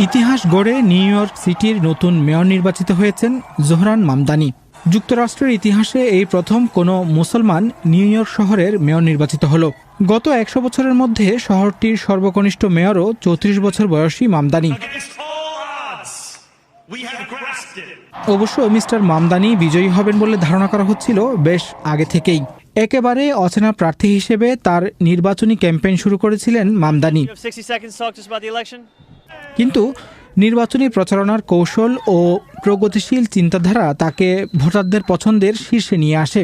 ইতিহাস গড়ে new York সিটির নতুন মেয়র নির্বাচিত হয়েছেন জোহরান মামদানি। যুক্তরাষ্ট্রের ইতিহাসে এই প্রথম কোনো মুসলমান নিউ ইয়র্ক শহরের মেয়র নির্বাচিত হল। গত ১০০ বছরের মধ্যে শহরটির সর্বকনিষ্ঠ মেয়রও ৩৪ বছর বয়সী মামদানি। অবশ্য মিস্টার মামদানি বিজয়ী হবেন বলে ধারণা করা হচ্ছিল বেশ আগে থেকেই। একেবারে অচেনা প্রার্থী হিসেবে তার নির্বাচনী ক্যাম্পেইন শুরু করেছিলেন মামদানি। কিন্তু নির্বাচনী প্রচারণার কৌশল ও প্রগতিশীল চিন্তাধারা তাকে ভোটারদের পছন্দের শীর্ষে নিয়ে আসে।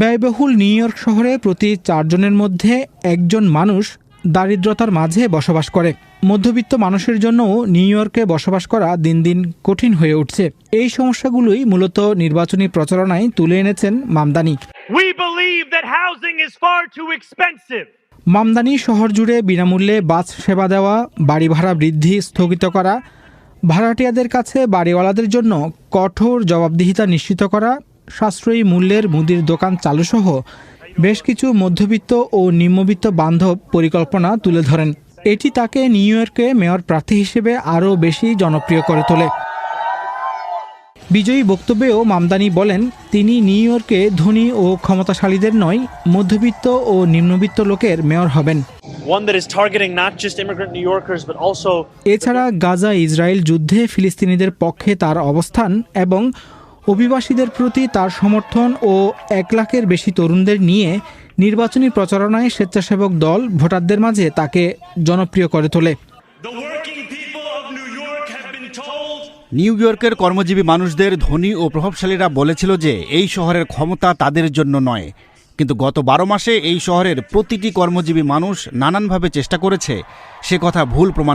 ব্যয়বহুল নিউ ইয়র্ক শহরে প্রতি ৪ জনের মধ্যে একজন মানুষ দারিদ্রতার মাঝে বসবাস করে। মধ্যবিত্ত মানুষের জন্যও নিউ ইয়র্কে বসবাস করা দিন দিন কঠিন হয়ে উঠছে। এই সমস্যাগুলোই মূলত নির্বাচনী প্রচারণায় তুলে এনেছেন মামদানি। মামদানি শহর জুড়ে বিনামূল্যে বাস সেবা দেওয়া, বাড়ি ভাড়া বৃদ্ধি স্থগিত করা, ভাড়াটিয়াদের কাছে বাড়িওয়ালাদের জন্য কঠোর জবাবদিহিতা নিশ্চিত করা, সাশ্রয়ী মূল্যের মুদির দোকান চালুসহ বেশ কিছু মধ্যবিত্ত ও নিম্নবিত্ত বান্ধব পরিকল্পনা তুলে ধরেন। এটি তাকে নিউ ইয়র্কে মেয়র প্রার্থী হিসেবে আরও বেশি জনপ্রিয় করে তোলে। বিজয়ী বক্তব্যেও মামদানি বলেন, তিনি নিউ ইয়র্কে ধনী ও ক্ষমতাশালীদের নয়, মধ্যবিত্ত ও নিম্নবিত্ত লোকের মেয়র হবেন। এছাড়া গাজা ইসরায়েল যুদ্ধে ফিলিস্তিনিদের পক্ষে তার অবস্থান এবং অভিবাসীদের প্রতি তার সমর্থন ও ১ লাখের বেশি তরুণদের নিয়ে নির্বাচনী প্রচারণায় স্বেচ্ছাসেবক দল ভোটারদের মাঝে তাকে জনপ্রিয় করে তোলে। নিউ ইয়র্কের কর্মজীবী মানুষদের ধনী ও প্রভাবশালীরা বলেছিল যে এই শহরের ক্ষমতা তাদের জন্য নয়, কিন্তু গত ১২ মাসে এই শহরের প্রতিটি কর্মজীবী মানুষ নানানভাবে চেষ্টা করেছে সে কথা ভুল প্রমাণ